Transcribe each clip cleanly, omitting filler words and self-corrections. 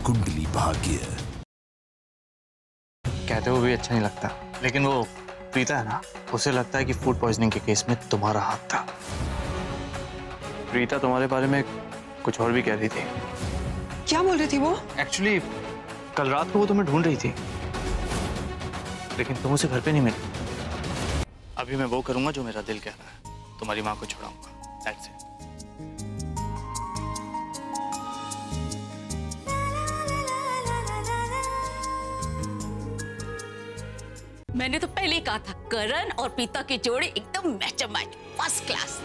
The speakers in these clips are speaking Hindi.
कुंडली भाग्य। कहते हुए भी अच्छा नहीं लगता, लेकिन वो प्रीता है ना, उसे लगता है कि फूड पॉइजनिंग के केस में तुम्हारा हाथ था। प्रीता तुम्हारे बारे में कुछ और भी कह रही थी। क्या बोल रही थी वो? एक्चुअली कल रात को वो तुम्हें ढूंढ रही थी, लेकिन तुम उसे घर पे नहीं मिली। अभी मैं वो करूंगा जो मेरा दिल कह रहा है, तुम्हारी माँ को छुड़ाऊंगा। That's it. मैंने तो पहले ही कहा था, करण और प्रीता की जोड़ी एकदम मैच मैच, फर्स्ट क्लास।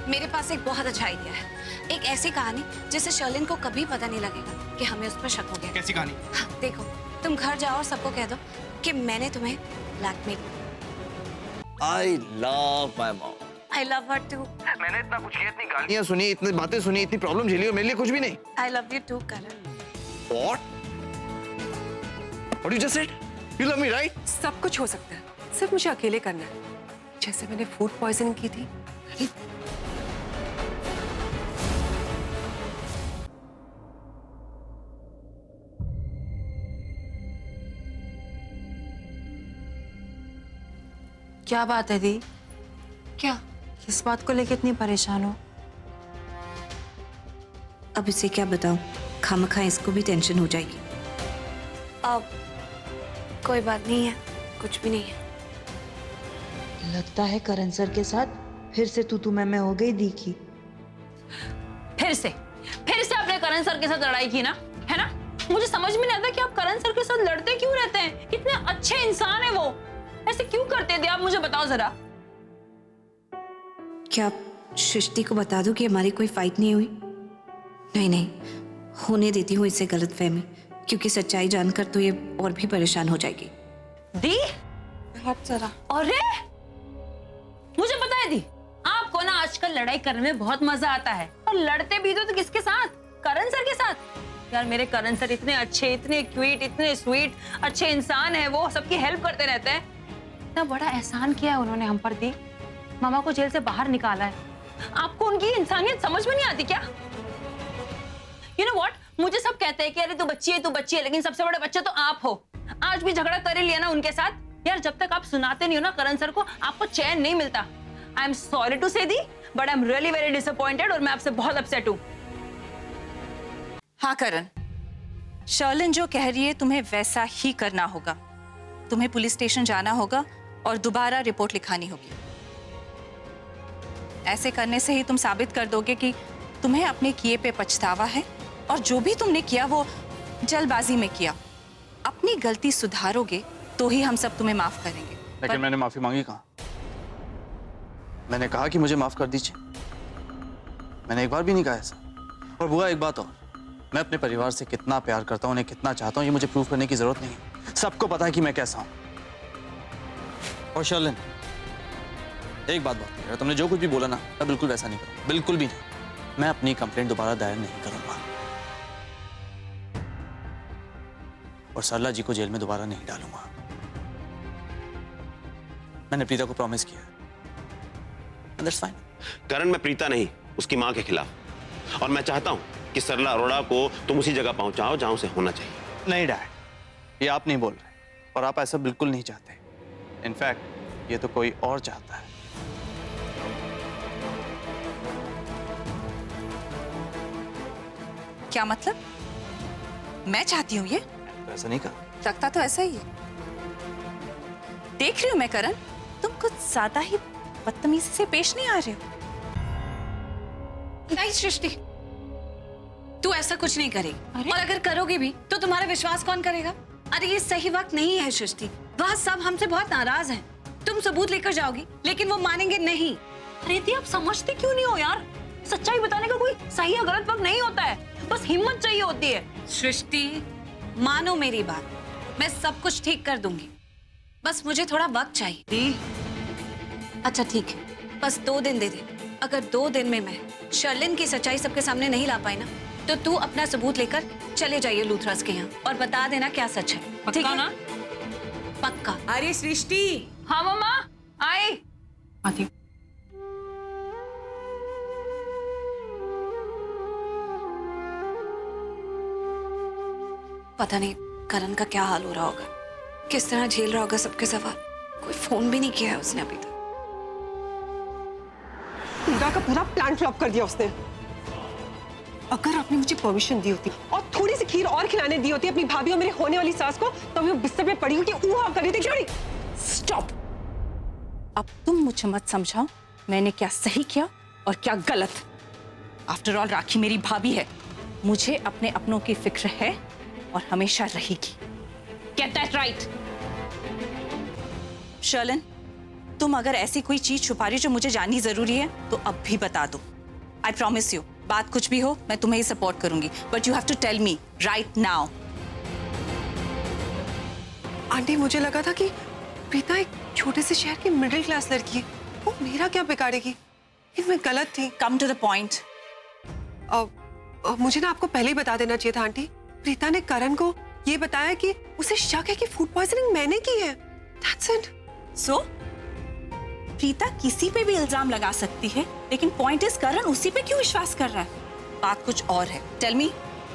मेरे पास एक बहुत अच्छा आइडिया है, एक ऐसी कहानी जिससे शर्लिन को कभी पता नहीं लगेगा कि हमें उस पर शक हो गया। कैसी कहानी? हाँ, देखो, तुम घर जाओ और सबको कह दो कि मैंने तुम्हें blackmail. I love my mom. I love her too. मैंने इतना कुछ किया, इतनी गालियां सुनी, इतनी बातें सुनी, इतनी प्रॉब्लम झेली और मेरे लिए कुछ भी नहीं। I love you too, Karan. What? What you just said? You love me, right? सब कुछ हो सकता है, सिर्फ मुझे अकेले करना है, जैसे मैंने फूड पॉइजनिंग की थी। क्या बात है दी? क्या? किस बात को लेके इतनी परेशान हो? अब इसे क्या बताऊं, खामखा इसको भी टेंशन हो जाएगी। अब कोई बात नहीं है, कुछ भी नहीं है। लगता है करण सर के साथ फिर से तू मैं हो गई दी की। फिर से आपने करण सर के साथ लड़ाई की ना, है ना? मुझे समझ में नहीं आता कि आप करण सर के साथ लड़ते क्यों रहते हैं। कितने अच्छे इंसान है वो, ऐसे क्यों करते थे आप? मुझे बताओ जरा। क्या सृष्टि को बता दूं कि हमारी कोई फाइट नहीं हुई? नहीं, होने देती हूँ इसे गलतफहमी, क्योंकि सच्चाई जानकर तो ये और भी परेशान हो जाएगी। दी, हट जरा। अरे मुझे पता है दी, आपको ना आजकल लड़ाई करने में बहुत मजा आता है, और लड़ते भी तो किसके साथ? करण सर के साथ। यार मेरे करण सर इतने अच्छे, इतने क्यूट, इतने स्वीट, अच्छे इंसान है वो, सबकी हेल्प करते रहते हैं। इतना बड़ा एहसान किया है उन्होंने हम पर दी, मामा को जेल से बाहर निकाला है। आपको उनकी इंसानियत समझ में नहीं आती क्या? You know what? मुझे सब कहते हैं कि अरे तू बच्ची है, लेकिन सबसे बड़े बच्चे तो आप हो। आज भी झगड़ा कर ही लिया ना उनके साथ। यार जब तक आप सुनाते नहीं हो ना करण सर को, आपको चैन नहीं मिलता। I am sorry to say दी, but I am really very disappointed, और मैं आपसे बहुत अपसेट हूँ। हाँ करण, शर्लिन जो कह रही है तुम्हें वैसा ही करना होगा। तुम्हें पुलिस स्टेशन जाना होगा और दोबारा रिपोर्ट लिखानी होगी। ऐसे करने से ही तुम साबित कर दोगे कि तुम्हें अपने किए पे पछतावा है, और जो भी तुमने किया वो जल्दबाजी में किया। अपनी गलती सुधारोगे तो ही हम सब तुम्हें माफ करेंगे। लेकिन मैंने माफी मांगी कहाँ? मैंने कहा कि मुझे माफ कर दीजिए, मैंने एक बार भी नहीं कहा ऐसा। और बुआ एक बात और, मैं अपने परिवार से कितना प्यार करता हूँ, उन्हें कितना चाहता हूँ, ये मुझे प्रूव करने की जरूरत नहीं है। सबको पता है कि मैं कैसा हूँ। और शर्लिन, एक बात है, तुमने जो कुछ भी बोला ना, मैं बिल्कुल वैसा नहीं करूँगा, बिल्कुल भी नहीं। मैं अपनी कंप्लेंट दोबारा दायर नहीं करूंगा, और सरला जी को जेल में दोबारा नहीं डालूंगा। मैंने प्रीता को प्रॉमिस किया, and that's fine। करण, मैं प्रीता नहीं, उसकी मां के खिलाफ, और मैं चाहता हूं कि सरला अरोड़ा को तुम उसी जगह पहुंचाओ जहां उसे होना चाहिए। नहीं डैड, ये आप नहीं बोल रहे, और आप ऐसा बिल्कुल नहीं चाहते। इनफैक्ट ये तो कोई और चाहता है। क्या मतलब? मैं चाहती हूँ ये? तो ऐसा नहीं कहा। लगता तो ऐसा ही है। देख रही हूँ मैं करण, तुम कुछ ज्यादा ही बदतमीजी से पेश नहीं आ रहे हो। नहीं सृष्टि, तू ऐसा कुछ नहीं करेगी, और अगर करोगी भी तो तुम्हारा विश्वास कौन करेगा? अरे ये सही वक्त नहीं है सृष्टि, वह सब हमसे बहुत नाराज हैं। तुम सबूत लेकर जाओगी, लेकिन वो मानेंगे नहीं। अरे दी, आप समझते क्यों नहीं हो यार? सच्चाई बताने का कोई सही या गलत वक्त नहीं होता है, बस हिम्मत चाहिए होती है। सृष्टि, मानो मेरी बात, मैं सब कुछ ठीक कर दूंगी, बस मुझे थोड़ा वक्त चाहिए। अच्छा ठीक है, बस 2 दिन दे दे। अगर 2 दिन में मैं शर्लिन की सच्चाई सबके सामने नहीं ला पाई ना, तो तू अपना सबूत लेकर चले जाइए लूथरस के यहाँ, और बता देना क्या सच है। ठीक है ना? पक्का। अरे सृष्टि। हाँ मम्मा, आई। आती। पता नहीं करण का क्या हाल हो रहा होगा, किस तरह झेल रहा होगा सबके सवाल। कोई फोन भी नहीं किया है उसने अभी तक। पूरा का पूरा प्लान फ्लॉप कर दिया उसने। अगर आपने मुझे परमिशन दी होती और थोड़ी सी खीर और खिलाने दी होती अपनी भाभी और मेरी होने वाली सास को, तो वो बिस्तर पे पड़ी होती ऊहा कर रही थी। क्यों नहीं? स्टॉप। अब तुम मुझे मत समझाओ मैंने क्या सही किया और क्या गलत। आफ्टर ऑल राखी मेरी भाभी है, मुझे अपने अपनों की फिक्र है और हमेशा रहेगी। Get that right. शर्लिन, तुम अगर ऐसी कोई चीज छुपा रही हो जो मुझे जाननी जरूरी है तो अब भी बता दो। आई प्रॉमिस यू, बात कुछ भी हो मैं तुम्हें ही सपोर्ट करूंगी, but you have to tell me right now. Aunty, मुझे लगा था कि प्रीता एक छोटे से शहर की मिडिल क्लास लड़की है, वो मेरा क्या बिगाड़ेगी, लेकिन मैं गलत थी। Come to the point. मुझे ना आपको पहले ही बता देना चाहिए था आंटी। प्रीता ने करण को ये बताया कि उसे शक है कि फूड पॉइजनिंग मैंने की है। That's it. सो प्रीता किसी पे भी इल्जाम लगा सकती है, लेकिन पॉइंट इज करण उसी पे क्यों विश्वास कर रहा है? बात कुछ और है। टेल मी,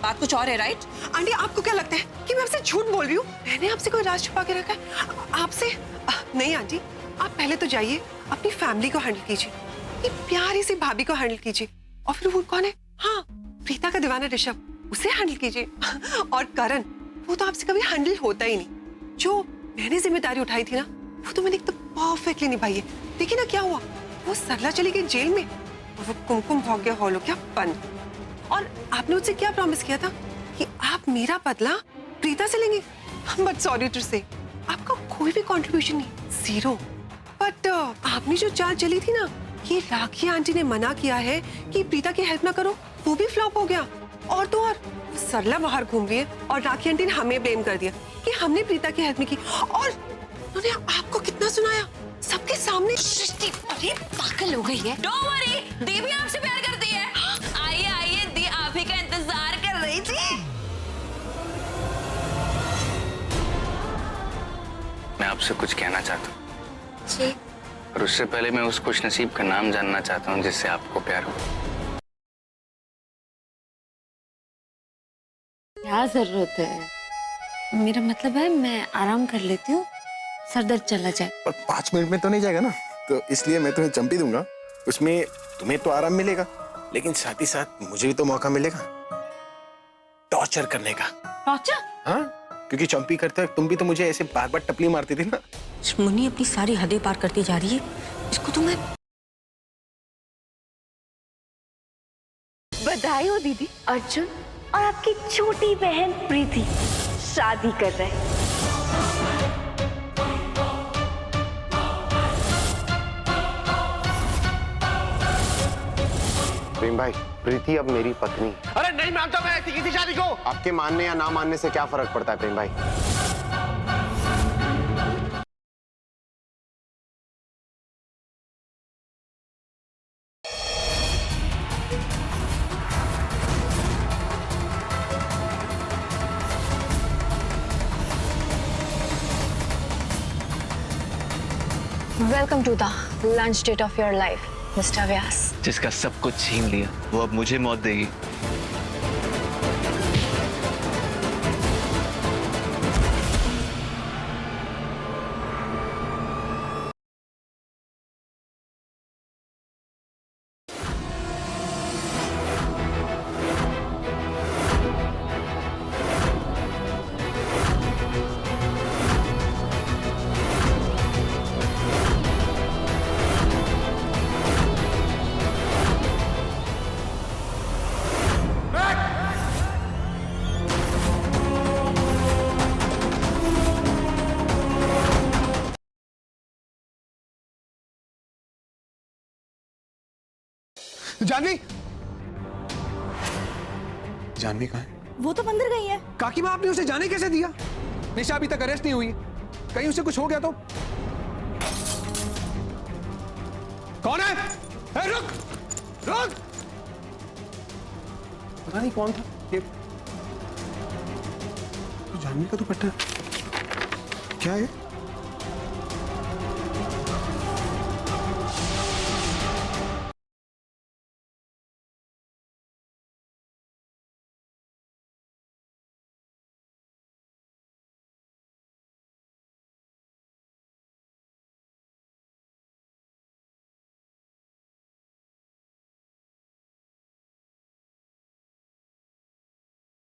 बात कुछ और है, राइट? आंटी, आपको क्या लगता है कि मैं आपसे झूठ बोल रही हूँ? मैंने आपसे कोई राज छुपा के रखा है आपसे? नहीं आंटी, आप पहले तो जाइए अपनी फैमिली को हैंडल कीजिए, ये प्यारी सी भाभी को हैंडल कीजिए, और फिर वो कौन है, हाँ, प्रीता का दीवाना ऋषभ, उसे हैंडल कीजिए। और करण, वो तो आपसे कभी हैंडल होता ही नहीं। जो मैंने जिम्मेदारी उठाई थी ना, वो तो मैंने एकदम परफेक्टली निभाई है। देखिए ना क्या हुआ, वो सरला चली गई जेल में और वो कुमकुम भाग गया हॉलो। क्या फन। और आपने उससे क्या प्रॉमिस किया था कि आप मेरा बदला प्रीता से लेंगे। बट सॉरी टू से, आपका कोई भी कंट्रीब्यूशन नहीं, जीरो। बट आपने जो चाल चली थी ना, ये राखी आंटी ने मना किया है कि प्रीता की हेल्प ना करो, वो भी फ्लॉप हो गया। और तो और सरला बाहर घूम रही है और राखी आंटी ने हमें ब्लेम कर दिया कि हमने प्रीता की हेल्प नहीं की। और उन्होंने आपको कितना सुनाया सबके सामने। सृष्टि, अरे पागल हो गई है। डोंट वरी, दी भी आपसे प्यार करती है। आइए आइए, दी आप ही का इंतजार कर रही थी। मैं आपसे कुछ कहना चाहता हूँ जी। और उससे पहले मैं उस खुश नसीब का नाम जानना चाहता हूँ जिससे आपको प्यार हो। क्या जरूरत है? मेरा मतलब है मैं आराम कर लेती हूँ, सर दर्द चला जाए। पर 5 मिनट में तो नहीं जाएगा ना, तो इसलिए मैं तुम्हें चंपी दूंगा। उसमें तुम्हें तो आराम मिलेगा, लेकिन साथ ही साथ मुझे भी तो मौका मिलेगा टॉर्चर करने का। टॉर्चर? हाँ, क्योंकि चंपी करते वक्त तुम भी तो मुझे ऐसे बार बार टपली मारती थी ना। मुन्नी अपनी सारी हदें पार करती जा रही है, इसको तो मैं। बधाई हो दीदी, अर्जुन और आपकी छोटी बहन प्रीति शादी कर रहे हैं। प्रेम भाई, प्रीति अब मेरी पत्नी। अरे नहीं मानता मैं ऐसी किसी शादी को। आपके मानने या ना मानने से क्या फर्क पड़ता है प्रेम भाई? Welcome to the lunch date of your life, Mr. Vyas. जिसका सब कुछ छीन लिया वो अब मुझे मौत देगी। जानवी, जानवी कहाँ है? वो तो मंदिर गई है। काकी माँ, आपने उसे जाने कैसे दिया? निशा अभी तक अरेस्ट नहीं हुई, कहीं उसे कुछ हो गया तो? कौन है? रुक रुक, पता नहीं कौन था ये। तो जानवी का दुपट्टा क्या है?